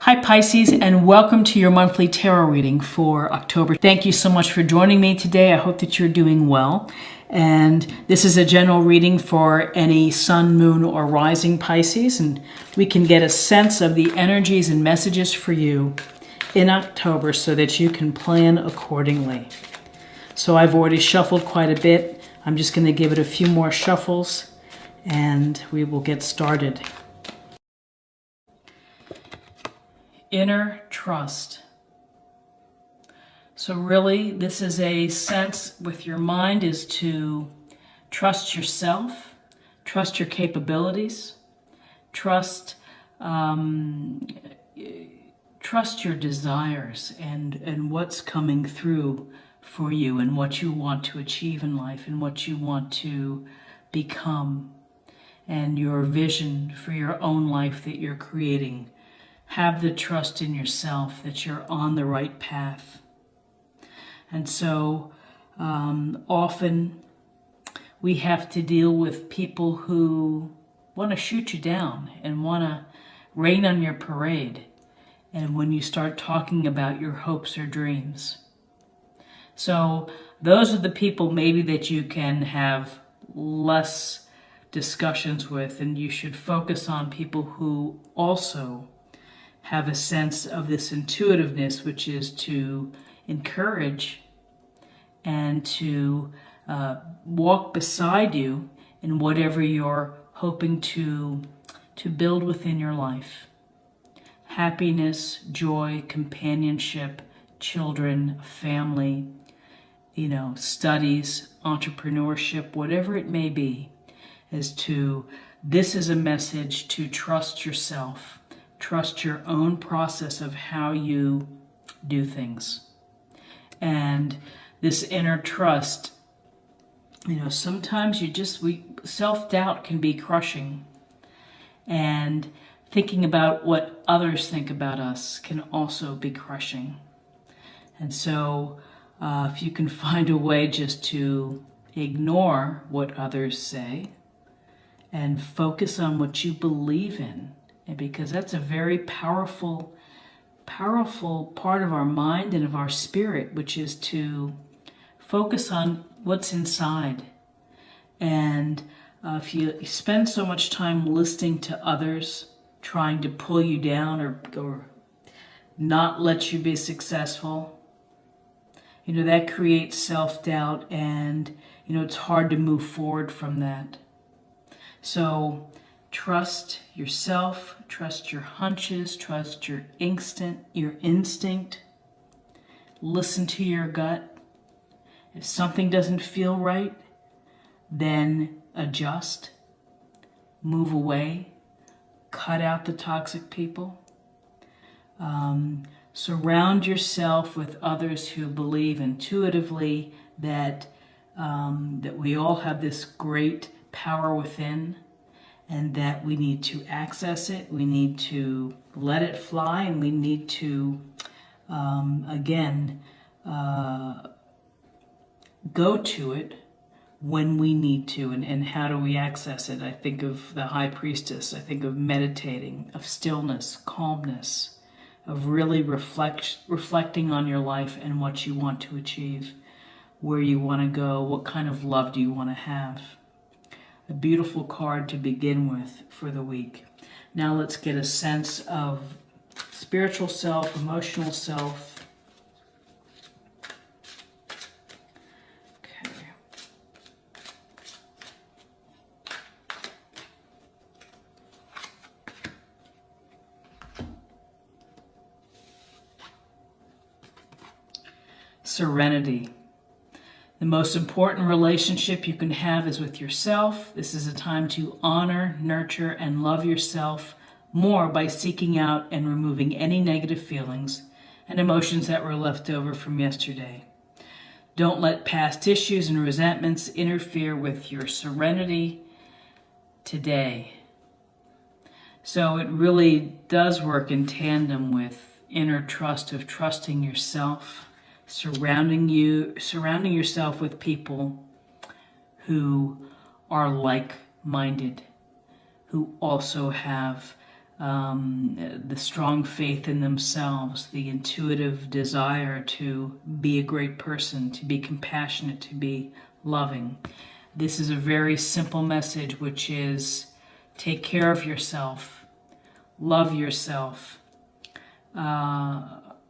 Hi Pisces, and welcome to your monthly tarot reading for October. Thank you so much for joining me today. I hope that you're doing well. And this is a general reading for any sun, moon, or rising Pisces, and we can get a sense of the energies and messages for you in October so that you can plan accordingly. So I've already shuffled quite a bit. I'm just going to give it a few more shuffles and we will get started. Inner trust. So really, this is a sense with your mind is to trust yourself, trust your capabilities, trust your desires and what's coming through for you and what you want to achieve in life and what you want to become and your vision for your own life that you're creating. Have the trust in yourself that you're on the right path. And so often we have to deal with people who want to shoot you down and want to rain on your parade. And when you start talking about your hopes or dreams. So those are the people maybe that you can have less discussions with, and you should focus on people who also have a sense of this intuitiveness, which is to encourage and to walk beside you in whatever you're hoping to build within your life. Happiness, joy, companionship, children, family, studies, entrepreneurship, whatever it may be, this is a message to trust yourself. Trust your own process of how you do things. And this inner trust, sometimes self-doubt can be crushing. And thinking about what others think about us can also be crushing. And so if you can find a way just to ignore what others say and focus on what you believe in, and because that's a very powerful part of our mind and of our spirit, which is to focus on what's inside. And if you spend so much time listening to others, trying to pull you down or not let you be successful, that creates self-doubt, and it's hard to move forward from that. So trust yourself, trust your hunches, trust your instinct. Listen to your gut. If something doesn't feel right, then adjust, move away, cut out the toxic people. Surround yourself with others who believe intuitively that we all have this great power within, and that we need to access it, we need to let it fly, and we need to, go to it when we need to. And how do we access it? I think of the High Priestess. I think of meditating, of stillness, calmness, of really reflecting on your life and what you want to achieve, where you want to go, what kind of love do you want to have. A beautiful card to begin with for the week. Now let's get a sense of spiritual self, emotional self. Okay. Serenity. The most important relationship you can have is with yourself. This is a time to honor, nurture, and love yourself more by seeking out and removing any negative feelings and emotions that were left over from yesterday. Don't let past issues and resentments interfere with your serenity today. So it really does work in tandem with inner trust of trusting yourself, surrounding yourself with people who are like-minded, who also have the strong faith in themselves, the intuitive desire to be a great person, to be compassionate, to be loving. This is a very simple message, which is take care of yourself, love yourself.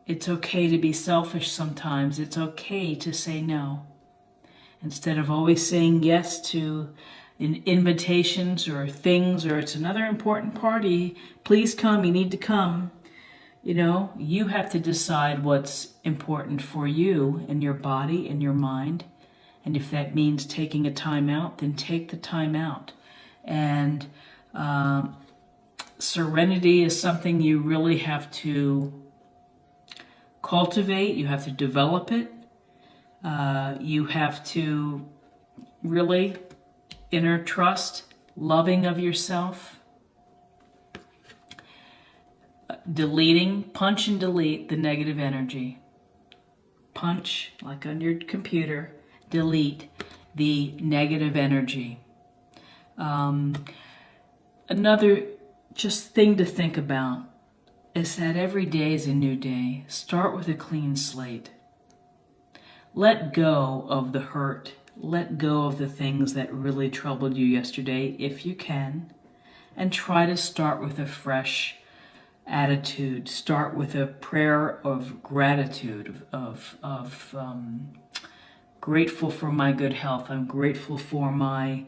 It's okay to be selfish sometimes. It's okay to say no. Instead of always saying yes to invitations or things, or it's another important party, please come, you need to come. You know, you have to decide what's important for you and your body and your mind. And if that means taking a time out, then take the time out. And serenity is something you really have to cultivate. You have to develop it. You have to really inner trust, loving of yourself, punch and delete the negative energy. Punch, like on your computer, delete the negative energy. Another just thing to think about is that every day is a new day. Start with a clean slate. Let go of the hurt. Let go of the things that really troubled you yesterday, if you can, and try to start with a fresh attitude. Start with a prayer of gratitude, grateful for my good health. I'm grateful for my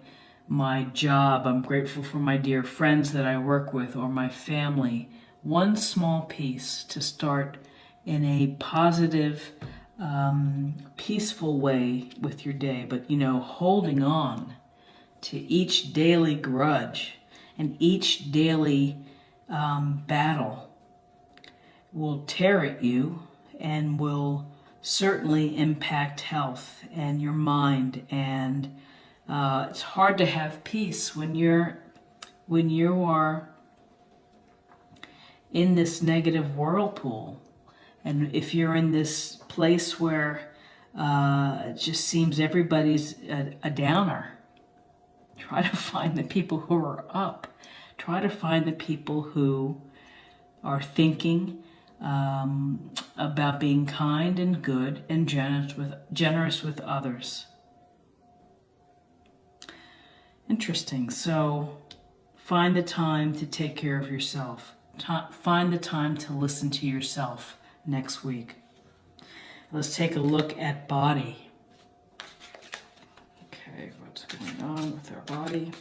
job. I'm grateful for my dear friends that I work with, or my family. One small piece to start in a positive, peaceful way with your day. But, you know, holding on to each daily grudge and each daily battle will tear at you and will certainly impact health and your mind. And it's hard to have peace when you are in this negative whirlpool. And if you're in this place where it just seems everybody's a downer, try to find the people who are up. Try to find the people who are thinking about being kind and good and generous with others. Interesting. So find the time to take care of yourself. Find the time to listen to yourself next week. Let's take a look at body. Okay, what's going on with our body?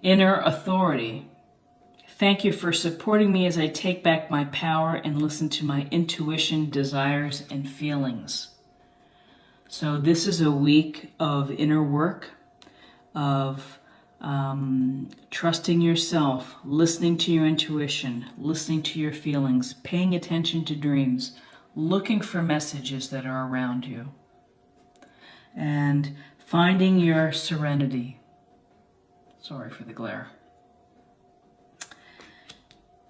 Inner authority. Thank you for supporting me as I take back my power and listen to my intuition, desires, and feelings. So this is a week of inner work, of trusting yourself, listening to your intuition, listening to your feelings, paying attention to dreams, looking for messages that are around you, and finding your serenity. Sorry for the glare.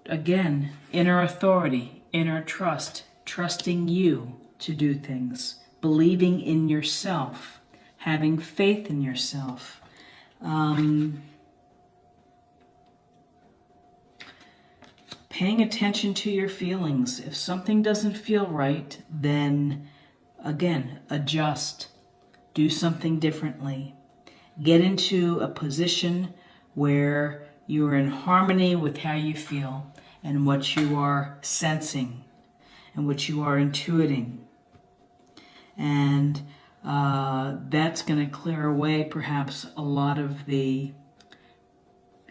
Again, inner authority, inner trust, trusting you to do things, believing in yourself, having faith in yourself. Paying attention to your feelings. If something doesn't feel right, then again, adjust, do something differently. Get into a position where you are in harmony with how you feel and what you are sensing and what you are intuiting. And that's going to clear away perhaps a lot of the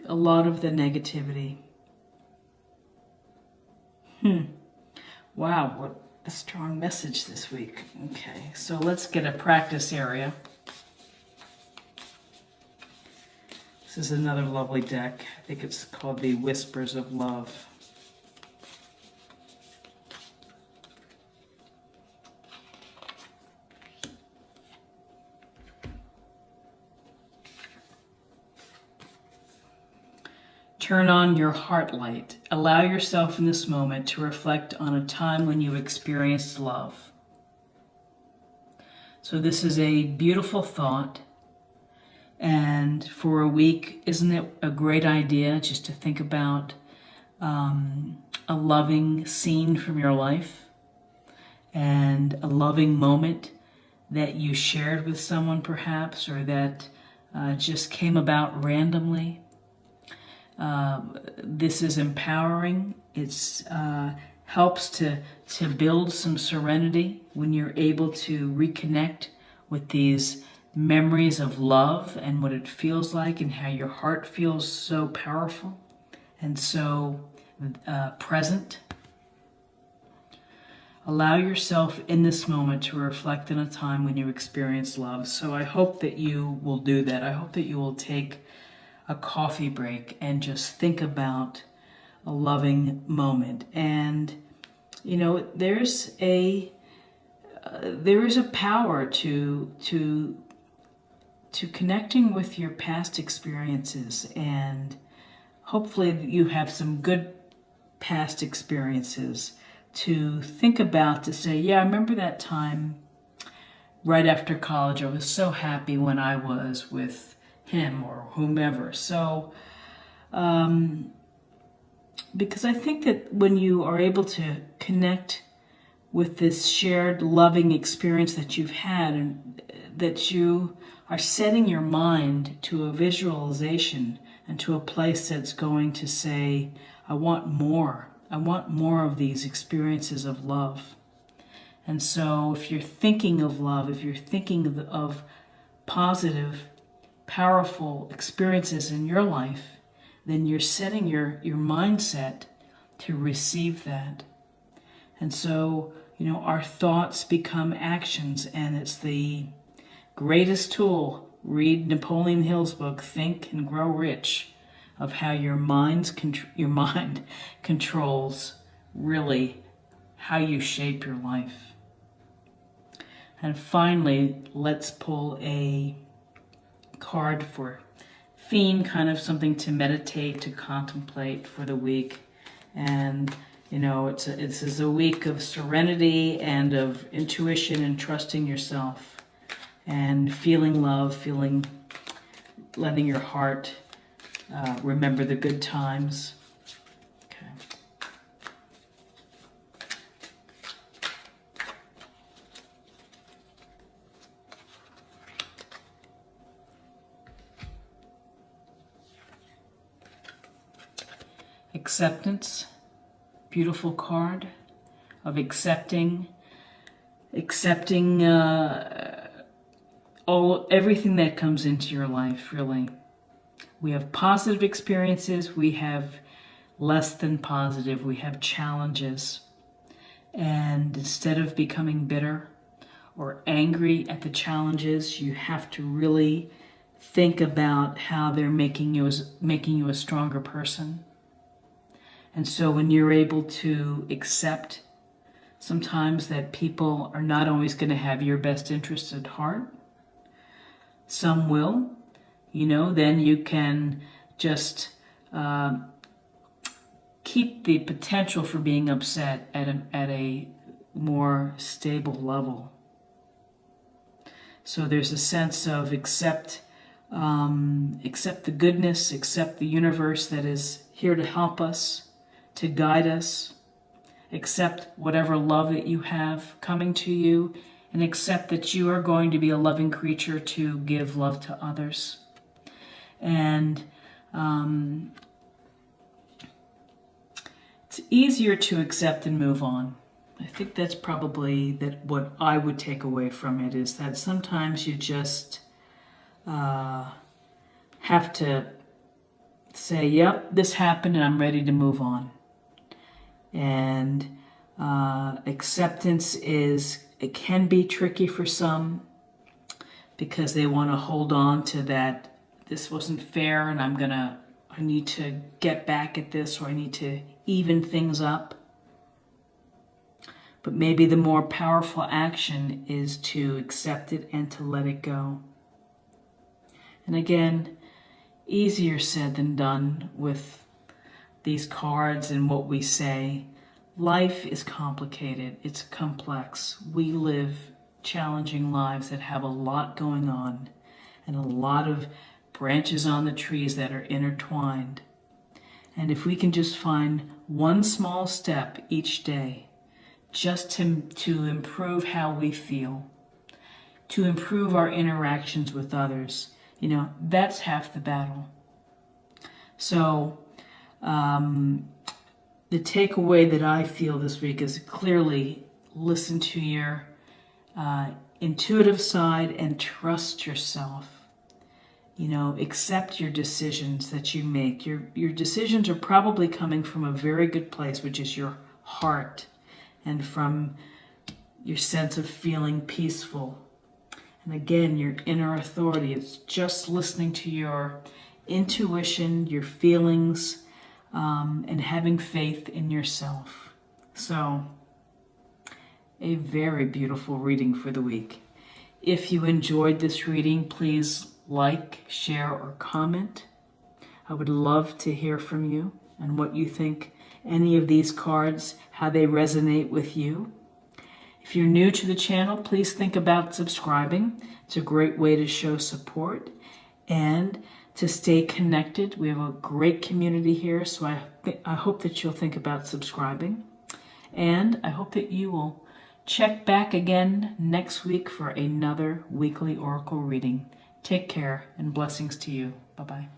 negativity. Wow, what a strong message this week. Okay, so let's get a practice area. This is another lovely deck. I think it's called the Whispers of Love. Turn on your heart light. Allow yourself in this moment to reflect on a time when you experienced love. So this is a beautiful thought. And for a week, isn't it a great idea just to think about a loving scene from your life and a loving moment that you shared with someone perhaps, or that just came about randomly? This is empowering. It's helps to build some serenity when you're able to reconnect with these memories of love and what it feels like and how your heart feels so powerful and so present. Allow yourself in this moment to reflect on a time when you experienced love. So I hope that you will do that. I hope that you will take a coffee break and just think about a loving moment. And you know, there is a power to connecting with your past experiences, and hopefully you have some good past experiences to think about, to say, yeah, I remember that time right after college. I was so happy when I was with him or whomever. So, because I think that when you are able to connect with this shared loving experience that you've had, and that you are setting your mind to a visualization and to a place that's going to say, I want more. I want more of these experiences of love. And so if you're thinking of love, if you're thinking of positive, powerful experiences in your life, then you're setting your mindset to receive that. And so, you know, our thoughts become actions, and it's the greatest tool. Read Napoleon Hill's book, Think and Grow Rich, of how your mind controls really how you shape your life. And finally, let's pull a card for theme, kind of something to meditate, to contemplate for the week. And you know, this is a week of serenity and of intuition and trusting yourself and feeling love, letting your heart remember the good times. Okay. Acceptance. Beautiful card of accepting everything that comes into your life, really. We have positive experiences, we have less than positive, we have challenges. And instead of becoming bitter or angry at the challenges, you have to really think about how they're making you a stronger person. And so when you're able to accept sometimes that people are not always going to have your best interests at heart, some will, you know, then you can just keep the potential for being upset at a more stable level. So there's a sense of accept the goodness, accept the universe that is here to help us, to guide us. Accept whatever love that you have coming to you, and accept that you are going to be a loving creature to give love to others. And it's easier to accept and move on. I think that's probably what I would take away from it, is that sometimes you just have to say, yep, this happened and I'm ready to move on. And acceptance it can be tricky for some, because they want to hold on to that, this wasn't fair and I need to get back at this, or I need to even things up. But maybe the more powerful action is to accept it and to let it go. And again, easier said than done with these cards and what we say. Life is complicated. It's complex. We live challenging lives that have a lot going on and a lot of branches on the trees that are intertwined. And if we can just find one small step each day, just to improve how we feel, to improve our interactions with others, you know, that's half the battle. So the takeaway that I feel this week is clearly listen to your intuitive side and trust yourself. You know, accept your decisions that you make. Your decisions are probably coming from a very good place, which is your heart, and from your sense of feeling peaceful. And again, your inner authority. It's just listening to your intuition, your feelings, and having faith in yourself. So, a very beautiful reading for the week. If you enjoyed this reading, please like, share, or comment. I would love to hear from you and what you think any of these cards, how they resonate with you. If you're new to the channel, please think about subscribing. It's a great way to show support and to stay connected. We have a great community here, so I hope that you'll think about subscribing. And I hope that you will check back again next week for another weekly oracle reading. Take care and blessings to you. Bye-bye.